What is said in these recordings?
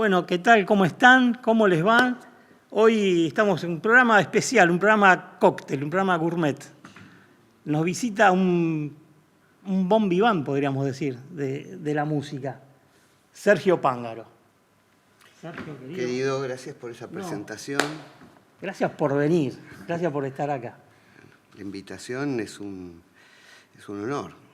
Bueno, ¿qué tal? ¿Cómo están? ¿Cómo les va? Hoy estamos en un programa especial, un programa cóctel, un programa gourmet. Nos visita un bon vivant, podríamos decir, de la música. Sergio Pángaro. Sergio, querido, gracias por esa presentación. Gracias por venir, gracias por estar acá. La invitación es un honor.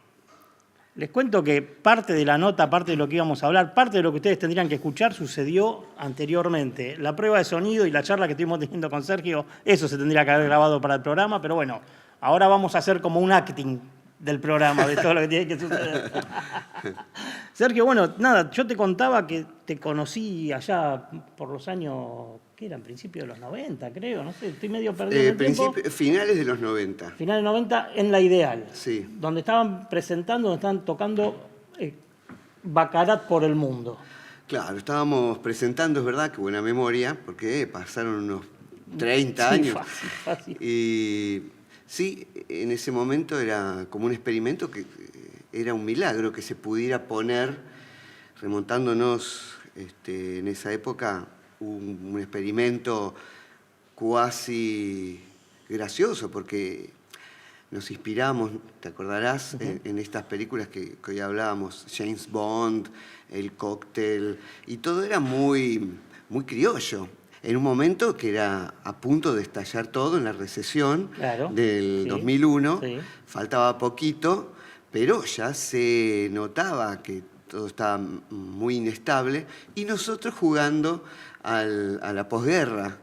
Les cuento que parte de la nota, parte de lo que íbamos a hablar, parte de lo que ustedes tendrían que escuchar sucedió anteriormente. La prueba de sonido y la charla que estuvimos teniendo con Sergio, eso se tendría que haber grabado para el programa, pero bueno, ahora vamos a hacer como un acting del programa, de todo lo que tiene que suceder. Sergio, bueno, nada, yo te contaba que te conocí allá por los años, ¿qué eran? Principios de los 90, creo, no sé, estoy medio perdido en el tiempo. Finales de los 90. Finales de 90 en La Ideal. Sí. Donde estaban presentando, donde estaban tocando Baccarat por el mundo. Claro, estábamos presentando, es verdad, qué buena memoria, porque pasaron unos 30 años. Fácil. Y sí, en ese momento era como un experimento que era un milagro que se pudiera poner, remontándonos en esa época, un experimento cuasi gracioso, porque nos inspiramos, te acordarás, en estas películas que hoy hablábamos, James Bond, El Cóctel, y todo era muy, muy criollo. En un momento que era a punto de estallar todo en la recesión del 2001, faltaba poquito, pero ya se notaba que todo estaba muy inestable, y nosotros jugando a la posguerra.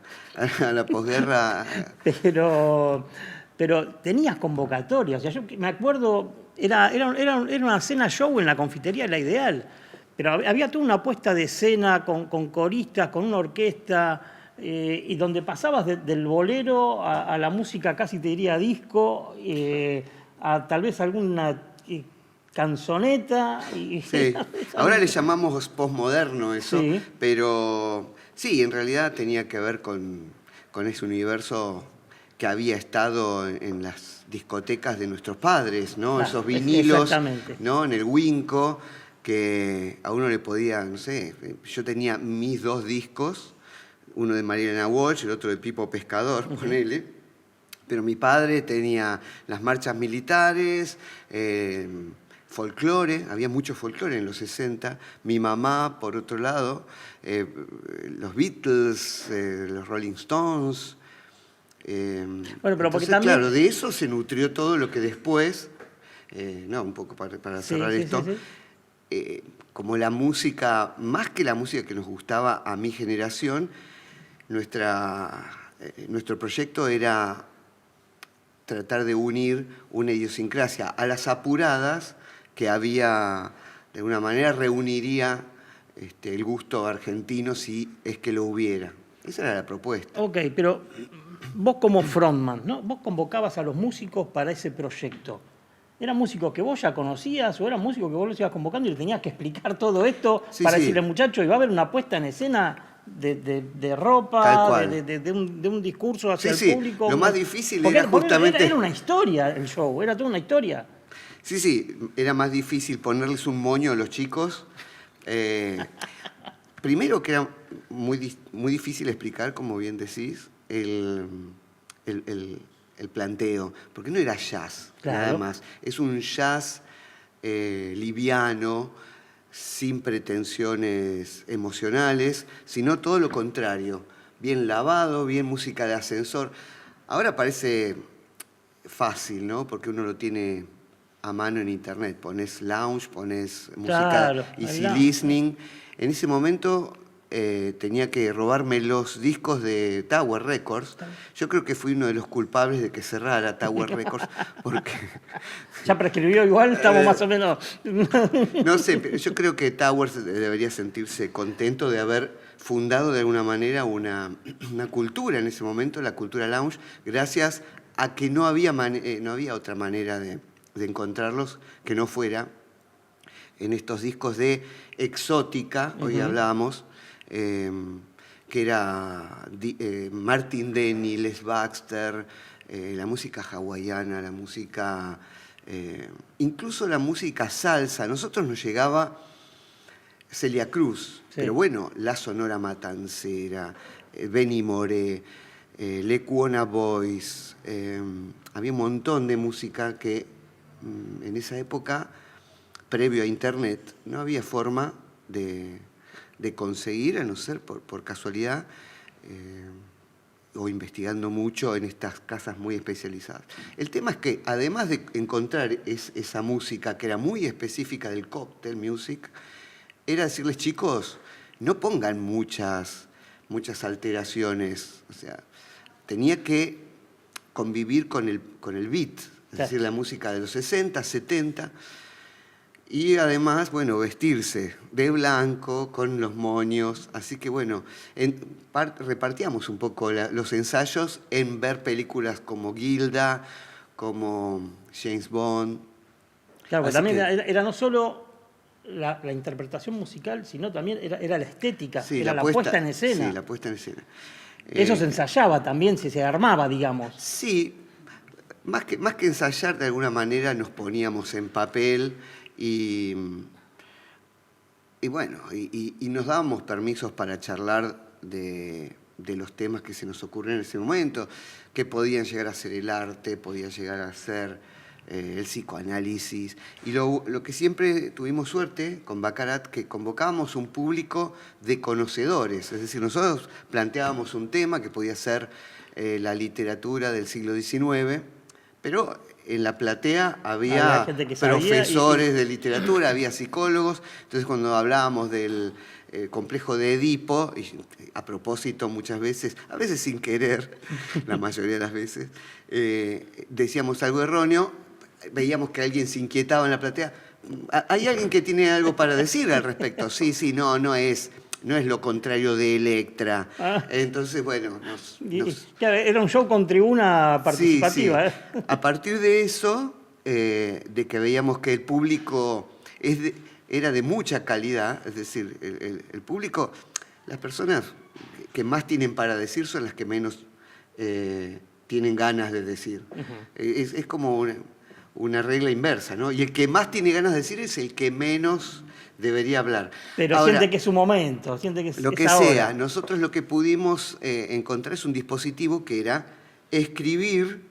A la posguerra. Pero tenías convocatoria, o sea, yo me acuerdo, era una cena show en la confitería de La Ideal, pero había toda una puesta de escena con coristas, con una orquesta, y donde pasabas del bolero a la música, casi te diría disco, a tal vez alguna canzoneta. Sí, ahora le llamamos postmoderno eso, sí. Pero sí, en realidad tenía que ver con ese universo que había estado en las discotecas de nuestros padres, ¿no? Claro, esos vinilos, ¿no? En el Winco, que a uno le podía, no sé, yo tenía mis 2 discos, uno de Marilena Walsh, el otro de Pipo Pescador, ponele, pero mi padre tenía las marchas militares, folclore, había mucho folclore en los 60, mi mamá, por otro lado, los Beatles, los Rolling Stones. Bueno, pero porque entonces, también... claro, de eso se nutrió todo lo que después, un poco para cerrar esto, como la música, más que la música que nos gustaba a mi generación, nuestro proyecto era tratar de unir una idiosincrasia a las apuradas que había, de alguna manera reuniría el gusto argentino si es que lo hubiera. Esa era la propuesta. Ok, pero vos como frontman, ¿no? Vos convocabas a los músicos para ese proyecto. ¿Eran músicos que vos ya conocías o eran músicos que vos los ibas convocando y les tenías que explicar todo esto para decirle, muchachos, y va a haber una puesta en escena de ropa, de un discurso hacia el público? Lo más difícil era justamente... Era una historia el show, era toda una historia. Sí, era más difícil ponerles un moño a los chicos. Primero que era muy difícil explicar, como bien decís, el planteo, porque no era jazz, nada más. Es un jazz liviano, sin pretensiones emocionales, sino todo lo contrario, bien lavado, bien música de ascensor. Ahora parece fácil, ¿no? Porque uno lo tiene a mano en internet, pones lounge, pones música easy listening. En ese momento tenía que robarme los discos de Tower Records. Yo creo que fui uno de los culpables de que cerrara Tower Records, porque... Ya prescribió igual, estamos más o menos... No sé, pero yo creo que Tower debería sentirse contento de haber fundado de alguna manera una cultura en ese momento, la cultura lounge, gracias a que no había otra manera de encontrarlos que no fuera en estos discos de exótica, hoy hablábamos, que era Martin Denny, Les Baxter, la música hawaiana, la música, incluso la música salsa. A nosotros nos llegaba Celia Cruz, Sí. pero bueno, la Sonora Matancera, Benny Moré, Lecuona Boys, había un montón de música que en esa época, previo a Internet, no había forma de conseguir, a no ser por casualidad, o investigando mucho en estas casas muy especializadas. El tema es que, además de encontrar esa música que era muy específica del cocktail music, era decirles, chicos, no pongan muchas alteraciones. O sea, tenía que convivir con el beat, es decir, la música de los 60, 70, y además, bueno, vestirse de blanco, con los moños. Así que, bueno, repartíamos un poco los ensayos en ver películas como Gilda, como James Bond. Claro, porque Así también que, era no solo la interpretación musical, sino también era la estética, sí, era la puesta en escena. Sí, la puesta en escena. Eso se ensayaba también, se armaba, digamos. Sí, más que ensayar, de alguna manera nos poníamos en papel y bueno, y nos dábamos permisos para charlar de los temas que se nos ocurren en ese momento, que podían llegar a ser el arte, podía llegar a ser el psicoanálisis. Y lo que siempre tuvimos suerte con Baccarat, que convocábamos un público de conocedores. Es decir, nosotros planteábamos un tema que podía ser la literatura del siglo XIX, pero en la platea había gente que sabía profesores de literatura, había psicólogos. Entonces, cuando hablábamos del complejo de Edipo, y a propósito muchas veces, a veces sin querer, la mayoría de las veces, decíamos algo erróneo, veíamos que alguien se inquietaba en la platea. ¿Hay alguien que tiene algo para decir al respecto? Sí, no es lo contrario de Electra. Entonces, bueno, Claro, era un show con tribuna participativa. Sí. A partir de eso, de que veíamos que el público era de mucha calidad, es decir, el público, las personas que más tienen para decir son las que menos tienen ganas de decir. Es como una regla inversa, ¿no? Y el que más tiene ganas de decir es el que menos debería hablar. Pero ahora, siente que es su momento, siente que es lo que ahora. sea. Nosotros lo que pudimos encontrar es un dispositivo que era escribir,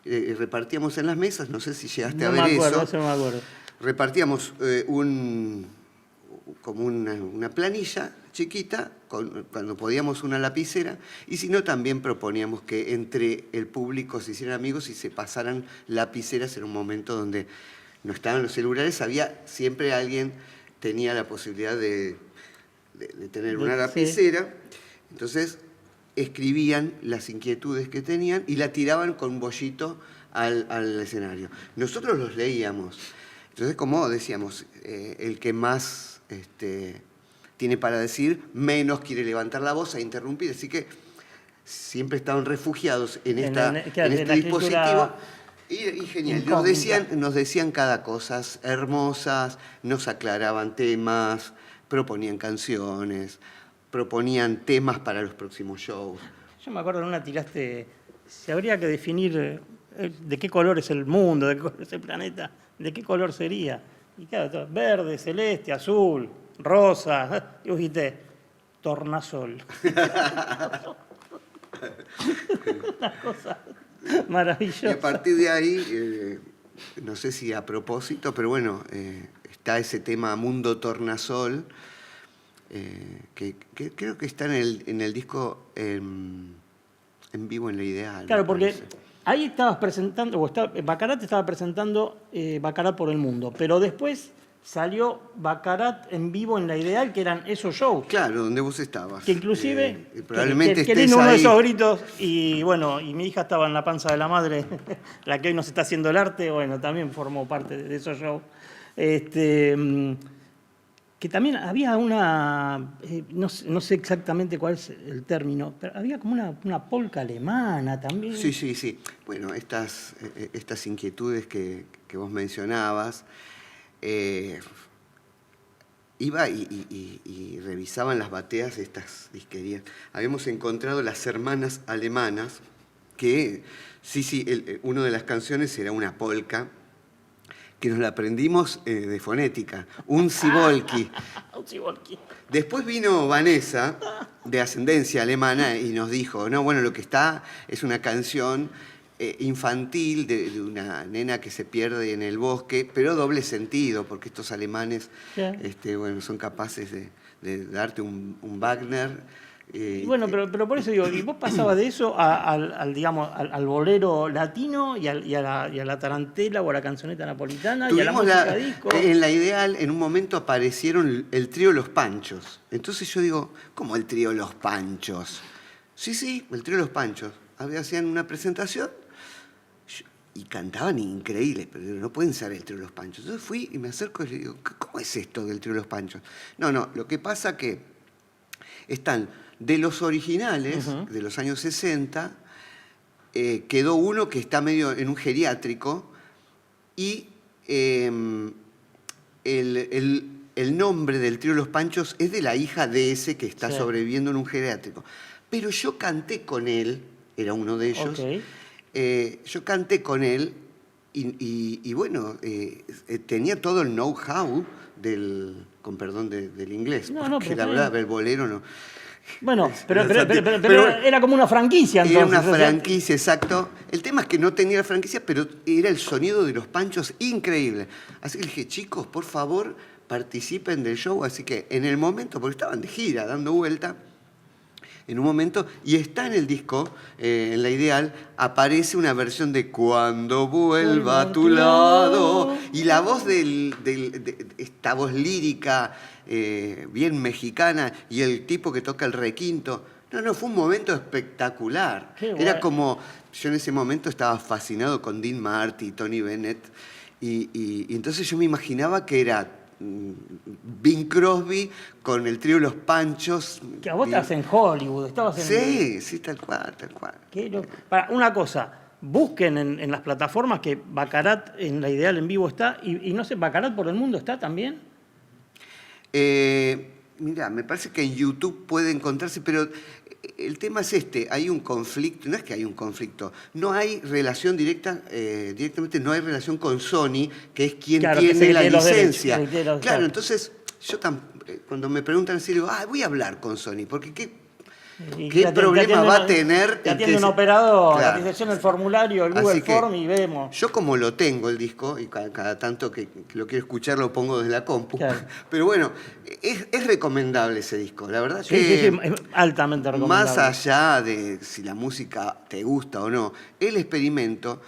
repartíamos en las mesas, no sé si llegaste a ver eso. No me acuerdo. Repartíamos como una planilla chiquita, cuando podíamos una lapicera, y si no, también proponíamos que entre el público se hicieran amigos y se pasaran lapiceras en un momento donde no estaban los celulares, siempre alguien tenía la posibilidad de tener una lapicera. Sí. Entonces escribían las inquietudes que tenían y la tiraban con un bollito al escenario. Nosotros los leíamos. Entonces, como decíamos, el que más tiene para decir, menos quiere levantar la voz e interrumpir. Así que siempre estaban refugiados en este dispositivo. Y genial, nos decían cada cosa hermosas, nos aclaraban temas, proponían canciones, proponían temas para los próximos shows. Yo me acuerdo en una tiraste, si habría que definir de qué color es el mundo, de qué color es el planeta, de qué color sería. Y claro, verde, celeste, azul, rosa. Y vos dijiste, tornasol. Una cosa maravillosa. Y a partir de ahí, no sé si a propósito, pero bueno, está ese tema Mundo Tornasol, que creo que está en el disco En Vivo en la Ideal. Claro, porque ahí estabas presentando, Baccarat estaba presentando Baccarat por el Mundo, pero después salió Baccarat en Vivo en la Ideal, que eran esos shows. Claro, donde vos estabas. Que inclusive, probablemente que uno de esos gritos, y bueno, y mi hija estaba en la panza de la madre, la que hoy nos está haciendo el arte, bueno, también formó parte de esos shows. Que también había una, no sé exactamente cuál es el término, pero había como una polca alemana también. Sí. Bueno, estas inquietudes que vos mencionabas, iba y revisaban las bateas de estas disquerías. Habíamos encontrado Las Hermanas Alemanas, que, una de las canciones era una polca, que nos la aprendimos de fonética, un Sibolki. Un Sibolki. Después vino Vanessa, de ascendencia alemana, y nos dijo, no, bueno, lo que está es una canción infantil de una nena que se pierde en el bosque, pero doble sentido, porque estos alemanes bueno, son capaces de darte un Wagner. Bueno, pero por eso digo, ¿y vos pasabas de eso digamos, al bolero latino y a la tarantela o a la canzoneta napolitana y a la música disco? En la Ideal, en un momento aparecieron el trío Los Panchos. Entonces yo digo, ¿cómo el trío Los Panchos? Sí, el trío Los Panchos. Hacían una presentación y cantaban increíble, pero no pueden ser el trío Los Panchos. Entonces fui y me acerco y le digo, ¿cómo es esto del trío Los Panchos? No, lo que pasa que están de los originales, de los años 60, quedó uno que está medio en un geriátrico y el nombre del trío Los Panchos es de la hija de ese que está sobreviviendo en un geriátrico. Pero yo canté con él, era uno de ellos, yo canté con él y bueno, tenía todo el know-how con perdón del inglés, porque la verdad, el bolero no... Bueno, pero era como una franquicia entonces. Era una franquicia, exacto. El tema es que no tenía la franquicia, pero era el sonido de Los Panchos increíble. Así que le dije, chicos, por favor, participen del show. Así que en el momento, porque estaban de gira, dando vuelta, en un momento, y está en el disco, en La Ideal, aparece una versión de Cuando vuelva a tu lado. Y la voz esta voz lírica, bien mexicana, y el tipo que toca el requinto. No, fue un momento espectacular. Era como, yo en ese momento estaba fascinado con Dean Martin, Tony Bennett, y entonces yo me imaginaba que era Bing Crosby con el trío Los Panchos. Que a vos estabas en Hollywood, estabas en... Sí, tal cual. Una cosa, busquen en las plataformas que Baccarat en La Ideal en vivo está, y no sé, ¿Baccarat por el mundo está también? Mira, me parece que en YouTube puede encontrarse, pero el tema es hay un conflicto, no es que hay un conflicto, no hay relación directamente no hay relación con Sony, que es quien tiene la licencia. Claro, entonces yo cuando me preguntan así, digo, voy a hablar con Sony, porque ¿qué problema va a tener? Te atiende un operador, la atención el formulario, el Google Form y vemos. Yo como lo tengo el disco, y cada tanto que lo quiero escuchar lo pongo desde la compu, pero bueno, es recomendable ese disco, la verdad que es altamente recomendable. Más allá de si la música te gusta o no, el experimento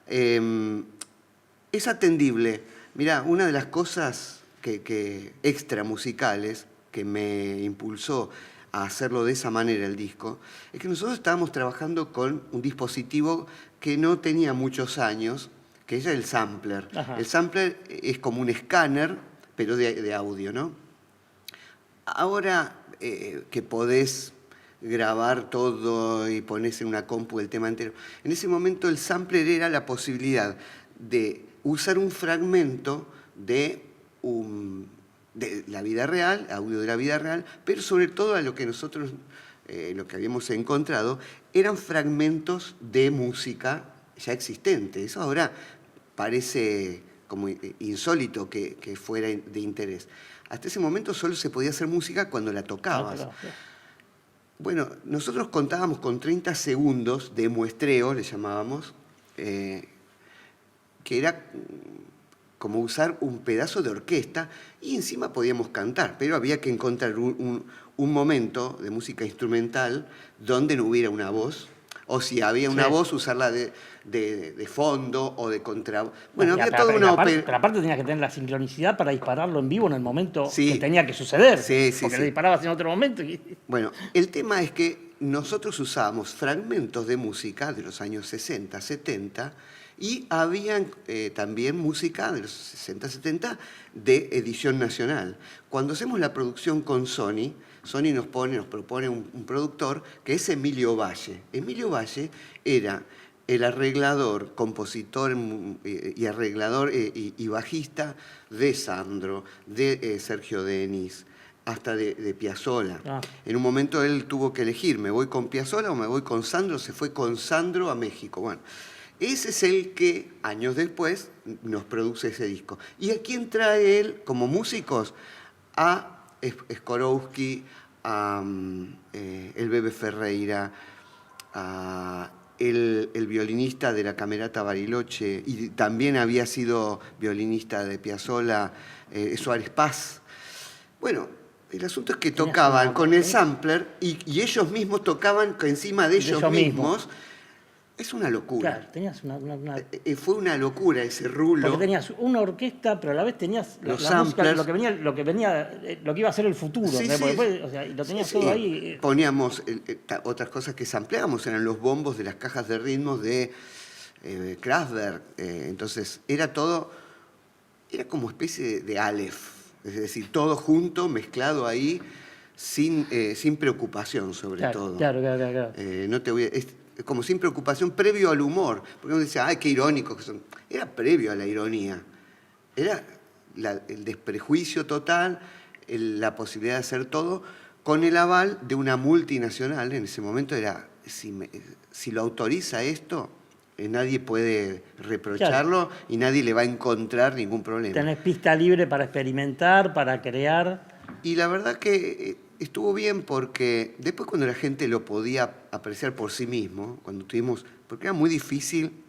es atendible. Mirá, una de las cosas que extra musicales que me impulsó a hacerlo de esa manera el disco, es que nosotros estábamos trabajando con un dispositivo que no tenía muchos años, que es el sampler. Ajá. El sampler es como un escáner, pero de audio, ¿no? Ahora que podés grabar todo y ponés en una compu el tema entero, en ese momento el sampler era la posibilidad de usar un fragmento de la vida real, audio de la vida real, pero sobre todo a lo que nosotros, lo que habíamos encontrado, eran fragmentos de música ya existente. Eso ahora parece como insólito que fuera de interés. Hasta ese momento solo se podía hacer música cuando la tocabas. Bueno, nosotros contábamos con 30 segundos de muestreo, le llamábamos, que era como usar un pedazo de orquesta y encima podíamos cantar, pero había que encontrar un momento de música instrumental donde no hubiera una voz, o si había una voz, usarla de fondo o de contra... Bueno, había toda una... Pero aparte tenías que tener la sincronicidad para dispararlo en vivo en el momento que tenía que suceder, porque lo disparabas en otro momento. Bueno, el tema es que nosotros usábamos fragmentos de música de los años 60, 70, y había también música de los 60, 70 de edición nacional. Cuando hacemos la producción con Sony nos propone un productor que es Emilio Valle. Emilio Valle era el arreglador, compositor y arreglador y bajista de Sandro, de Sergio Denis, hasta de Piazzolla. En un momento él tuvo que elegir, ¿me voy con Piazzolla o me voy con Sandro? Se fue con Sandro a México. Bueno, ese es el que, años después, nos produce ese disco. ¿Y a quién trae él como músicos? A Skorowski, a el Bebe Ferreira, a el violinista de la Camerata Bariloche, y también había sido violinista de Piazzolla, Suárez Paz. Bueno, el asunto es que tocaban con el sampler y ellos mismos tocaban encima de ellos mismos. Es una locura. Claro, tenías una... Fue una locura ese rulo. Porque tenías una orquesta, pero a la vez tenías los la música, samplers. lo que iba a ser el futuro. Sí, ¿no? sí. Después, o sea, y lo tenías todo ahí. Poníamos otras cosas que sampleábamos, eran los bombos de las cajas de ritmos de Kraftwerk. Entonces, era todo, era como especie de Aleph. Es decir, todo junto, mezclado ahí, sin preocupación sobre todo. Claro. No te voy como sin preocupación, previo al humor. Porque uno decía, ay, qué irónicos que son. Era previo a la ironía. Era el desprejuicio total, la posibilidad de hacer todo, con el aval de una multinacional. En ese momento era, si lo autoriza esto, nadie puede reprocharlo y nadie le va a encontrar ningún problema. Tenés pista libre para experimentar, para crear. Y la verdad que estuvo bien porque después cuando la gente lo podía apreciar por sí mismo, porque era muy difícil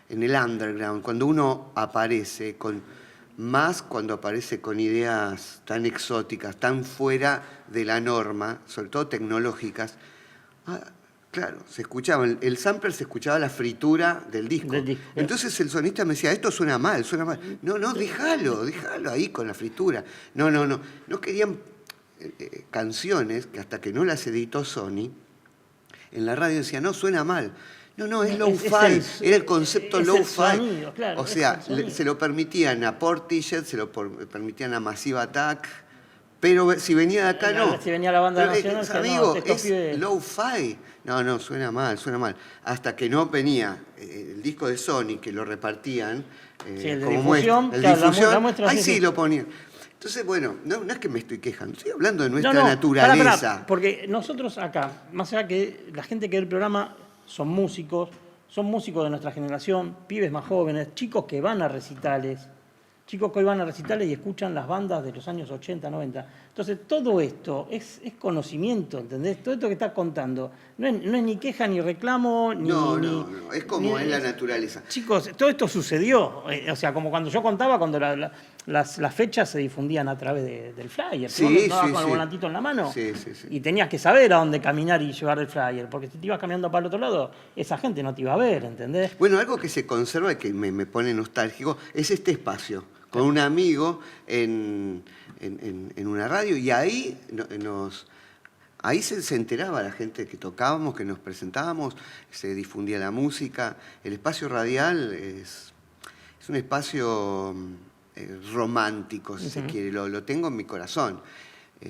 en el underground, cuando uno aparece cuando aparece con ideas tan exóticas, tan fuera de la norma, sobre todo tecnológicas, claro, se escuchaba, el sampler se escuchaba la fritura del disco. Entonces el sonista me decía, esto suena mal. No, déjalo ahí con la fritura. No querían canciones que hasta que no las editó Sony, en la radio decía, no, suena mal. No, es low-fi, era el concepto low-fi. Claro, o sea, se lo permitían a Portishead, se lo permitían a Massive Attack, pero si venía de acá no. Si venía la banda nacional, amigo, es low-fi. No, suena mal. Hasta que no venía el disco de Sony, que lo repartían el de como difusión, la muestra, ahí sí lo ponían. Entonces, bueno, no es que me estoy quejando, estoy hablando de nuestra naturaleza. Pará, porque nosotros acá, más allá que la gente que ve el programa son músicos de nuestra generación, pibes más jóvenes, chicos que van a recitales, chicos que hoy van a recitales y escuchan las bandas de los años 80, 90. Entonces, todo esto es conocimiento, ¿entendés? Todo esto que estás contando no es ni queja, ni reclamo, No, es como es la naturaleza. Chicos, todo esto sucedió. O sea, como cuando yo contaba, cuando las fechas se difundían a través del flyer. Sí, con el volantito en la mano. Sí. Y tenías que saber a dónde caminar y llevar el flyer. Porque si te ibas caminando para el otro lado, esa gente no te iba a ver, ¿entendés? Bueno, algo que se conserva y que me pone nostálgico es este espacio. Con un amigo en una radio y ahí ahí se enteraba la gente que tocábamos, que nos presentábamos, se difundía la música. El espacio radial es un espacio romántico, si se quiere, lo tengo en mi corazón.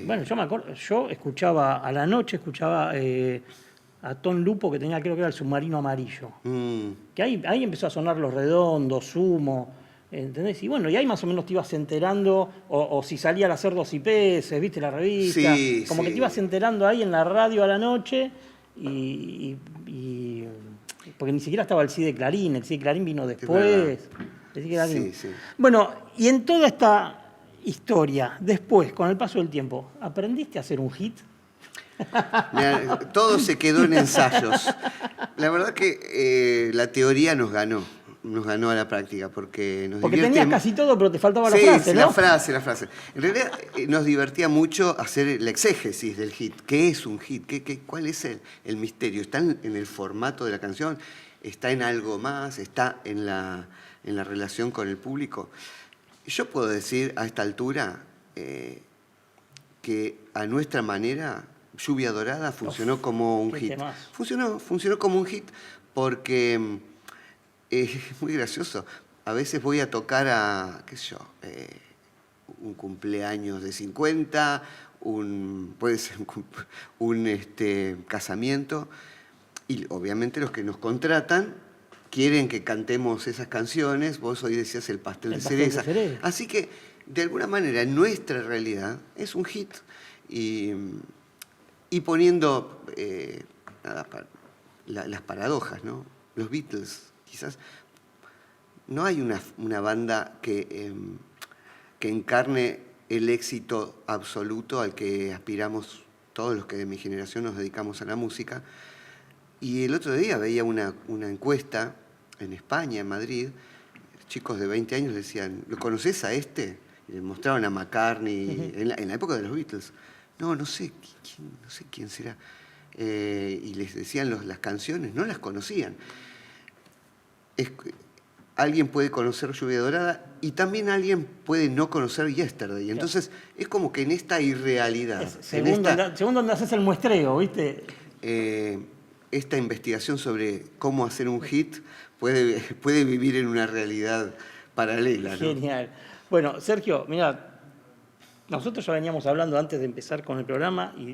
Bueno, yo me acuerdo, yo escuchaba a la noche, a Tom Lupo, que tenía, creo que era el Submarino Amarillo. Que ahí empezó a sonar Los Redondos, Sumo, ¿entendés? Y bueno, y ahí más o menos te ibas enterando, o si salía a hacer 2 IPs, viste la revista, que te ibas enterando ahí en la radio a la noche, y porque ni siquiera estaba el CD Clarín, el CD Clarín vino después. Sí. Bueno, y en toda esta historia, después, con el paso del tiempo, ¿aprendiste a hacer un hit? Mirá, todo se quedó en ensayos. La verdad que la teoría nos ganó a la práctica, porque tenías casi todo, pero te faltaba la frase, ¿no? la frase. En realidad nos divertía mucho hacer el exégesis del hit. ¿Qué es un hit? ¿Cuál es el misterio? ¿Está en el formato de la canción? ¿Está en algo más? ¿Está en la relación con el público? Yo puedo decir a esta altura que a nuestra manera Lluvia Dorada funcionó como un hit. Funcionó como un hit porque es muy gracioso. A veces voy a tocar qué sé yo, un cumpleaños de 50, puede ser un casamiento, y obviamente los que nos contratan quieren que cantemos esas canciones. Vos hoy decías el pastel de cereza. Así que, de alguna manera, en nuestra realidad es un hit. Y poniendo las paradojas, ¿no? Los Beatles quizás no hay una banda que encarne el éxito absoluto al que aspiramos todos los que de mi generación nos dedicamos a la música. Y el otro día veía una encuesta en España, en Madrid, chicos de 20 años decían, ¿lo conoces a este? Y le mostraban a McCartney, en la época de los Beatles. No sé quién será. Y les decían las canciones, no las conocían. Alguien puede conocer Lluvia Dorada y también alguien puede no conocer Yesterday. Entonces, es como que en esta irrealidad... Según donde haces el muestreo, ¿viste? Esta investigación sobre cómo hacer un hit puede vivir en una realidad paralela, ¿no? Genial. Bueno, Sergio, mira, nosotros ya veníamos hablando antes de empezar con el programa y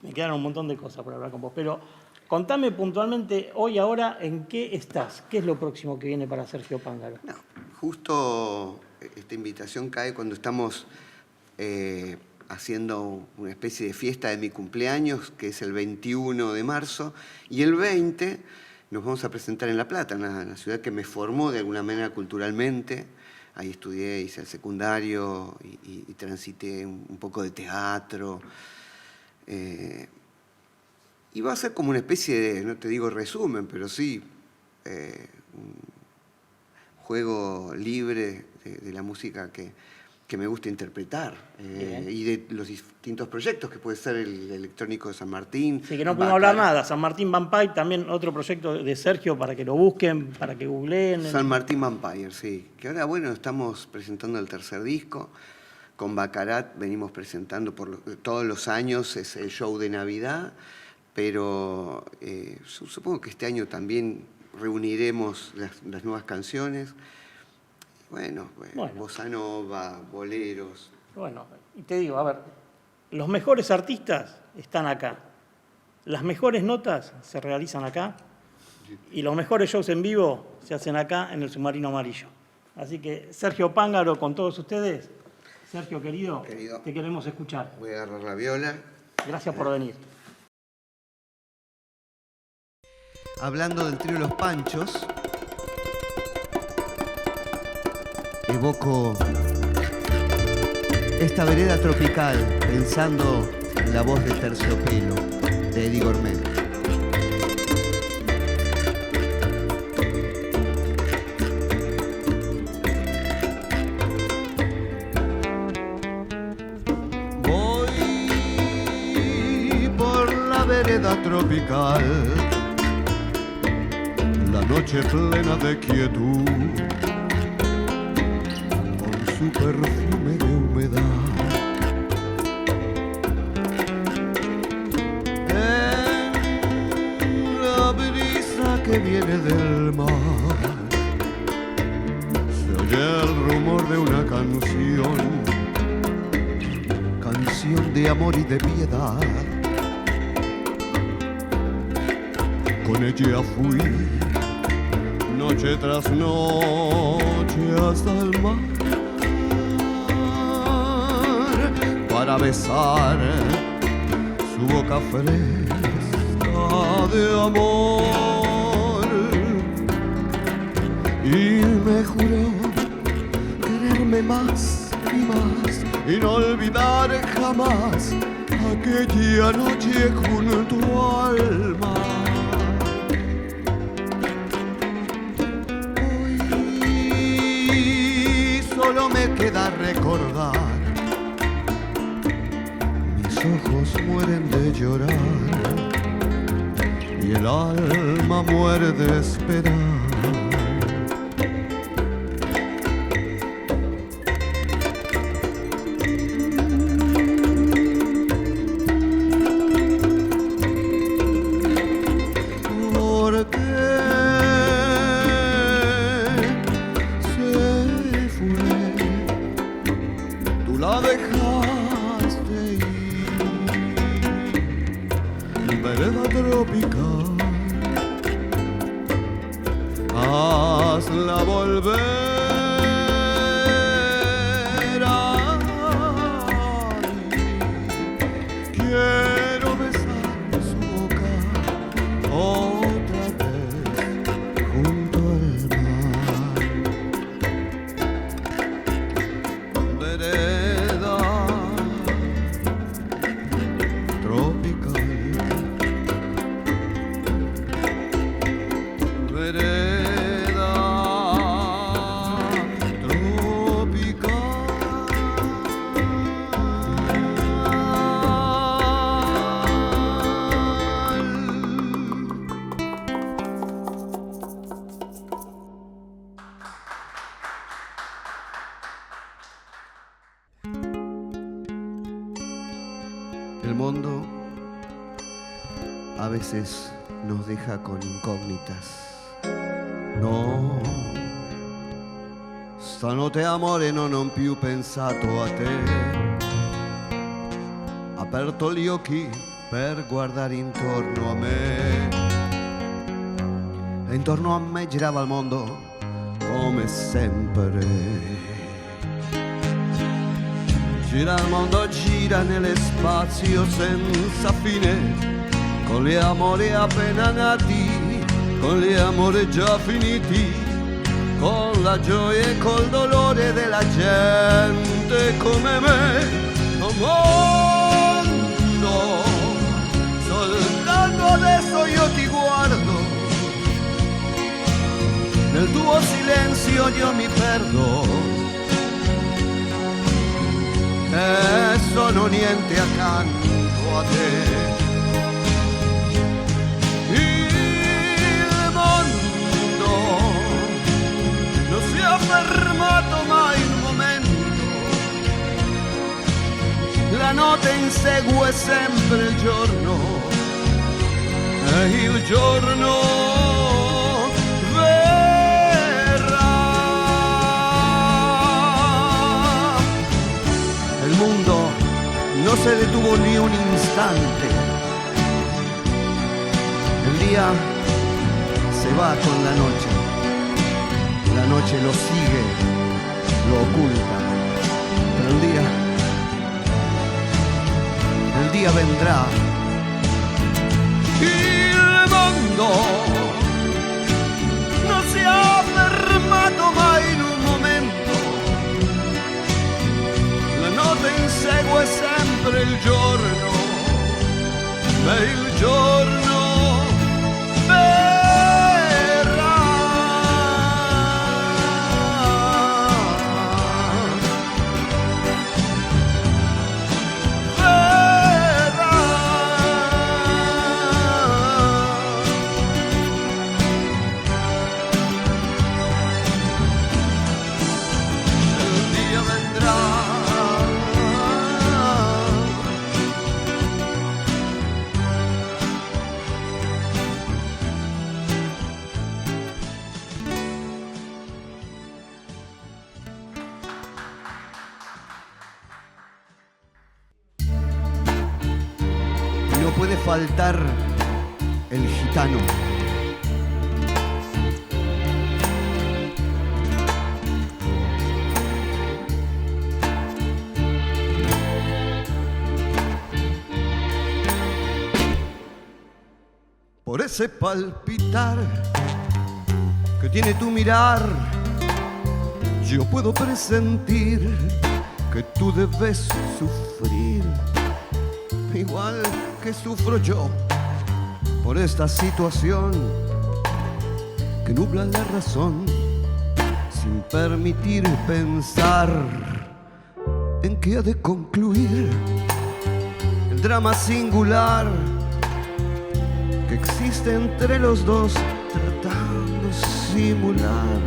me quedaron un montón de cosas por hablar con vos, pero contame puntualmente hoy, ahora, ¿en qué estás? ¿Qué es lo próximo que viene para Sergio Pángaro? No, justo esta invitación cae cuando estamos haciendo una especie de fiesta de mi cumpleaños, que es el 21 de marzo, y el 20 nos vamos a presentar en La Plata, una ciudad que me formó de alguna manera culturalmente. Ahí estudié, hice el secundario y transité un poco de teatro. Y va a ser como una especie de, no te digo resumen, pero sí, un juego libre de la música que me gusta interpretar y de los distintos proyectos, que puede ser el electrónico de San Martín. Sí, que no podemos hablar nada. San Martín Vampire, también otro proyecto de Sergio para que lo busquen, para que googleen. San Martín Vampire, sí. Que ahora, bueno, estamos presentando el tercer disco. Con Baccarat venimos presentando todos los años, es el show de Navidad, pero supongo que este año también reuniremos las nuevas canciones. Bueno, bossa nova, boleros. Bueno, y te digo, a ver, los mejores artistas están acá. Las mejores notas se realizan acá y los mejores shows en vivo se hacen acá en el Submarino Amarillo. Así que Sergio Pángaro con todos ustedes. Sergio, querido, te queremos escuchar. Voy a agarrar la viola. Gracias por venir. Hablando del trío Los Panchos, evoco esta vereda tropical pensando en la voz de Terciopelo de Eddie Gourmet. Voy por la vereda tropical, la noche plena de quietud, su perfume de humedad. En la brisa que viene del mar se oye el rumor de una canción de amor y de piedad. Con ella fui noche tras noche hasta el mar para besar su boca fresca de amor, y me juró quererme más y más y no olvidar jamás aquella noche junto al mar. Hoy solo me queda recordar, mis ojos mueren de llorar y el alma muere de esperar. Hazla volver a mí. Quiero besar su boca otra vez junto al mundo a veces nos deja con incógnitas. No, stanotte amore non ho più pensato a te. Aperto gli occhi per guardare intorno a me. E intorno a me girava il mondo come sempre. Gira il mondo, gira nello spazio senza fine, con gli amori appena nati, con gli amori già finiti, con la gioia e col dolore della gente come me. Oh mondo, soltanto adesso io ti guardo, nel tuo silenzio io mi perdo. E sono niente accanto a te. Il mondo non si è fermato mai un momento, la notte insegue sempre il giorno e il giorno el mundo no se detuvo ni un instante. El día se va con la noche lo sigue, lo oculta, pero el día vendrá. Y el mundo no se ha fermato mai in un momento, la notte insegue sempre il giorno, e il giorno verrà. Il dia vendrà. No puede faltar el gitano. Por ese palpitar que tiene tu mirar, yo puedo presentir que tú debes sufrir, igual que sufro yo por esta situación que nubla la razón sin permitir pensar en que ha de concluir el drama singular que existe entre los dos, tratando de simular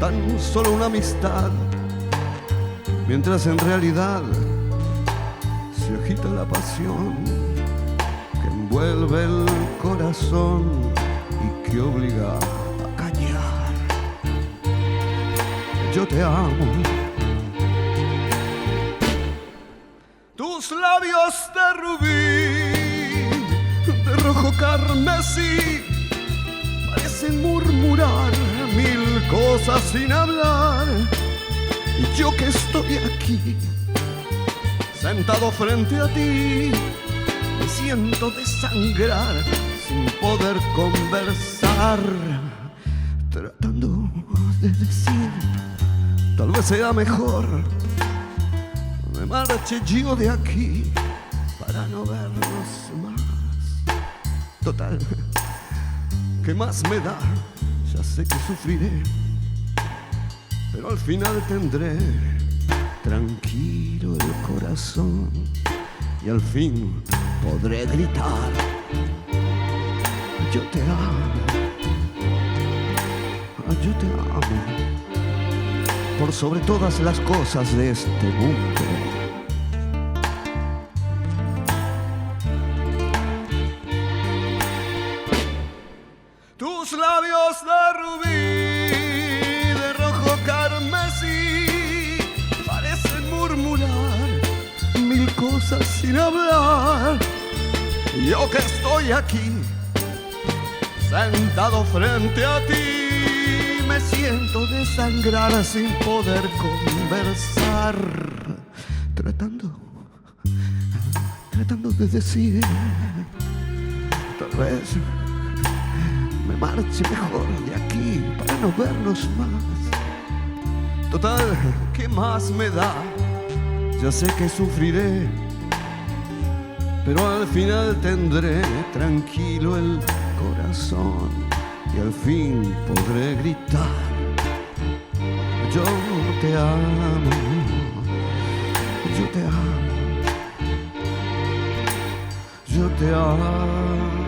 tan solo una amistad, mientras en realidad se agita la pasión que envuelve el corazón y que obliga a callar. Yo te amo. Tus labios de rubí, de rojo carmesí, parecen murmurar mil cosas sin hablar. Y yo que estoy aquí, sentado frente a ti, me siento desangrar sin poder conversar, tratando de decir, tal vez sea mejor me marche yo de aquí para no vernos más. Total, ¿qué más me da? Ya sé que sufriré, pero al final tendré tranquilo el corazón y al fin podré gritar: yo te amo, yo te amo, por sobre todas las cosas de este mundo. cosas sin hablar. Yo que estoy aquí, sentado frente a ti, me siento desangrar sin poder conversar, tratando de decir, tal vez me marche mejor de aquí para no verlos más. Total, ¿qué más me da? Ya sé que sufriré, pero al final tendré tranquilo el corazón y al fin podré gritar: yo te amo, yo te amo, yo te amo.